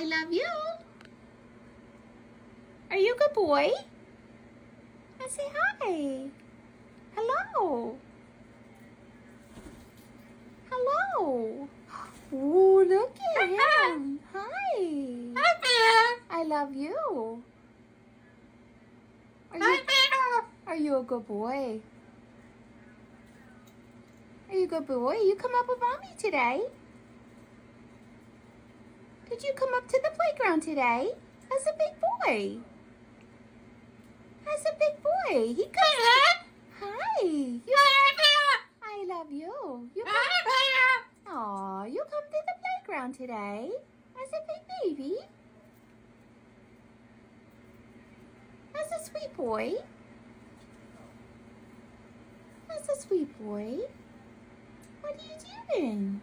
love you. Are you a good boy? I say hi. Hello. Hello. Ooh, look at him. Hi. I love you. Are you a good boy? Are you a good boy? You come up with mommy today. Did you come up to the playground today? As a big boy. As a big boy. He comes. Hi. I love you. You come. Aw, you come to the playground today. As a big baby. As a sweet boy. As a sweet boy. What are you doing?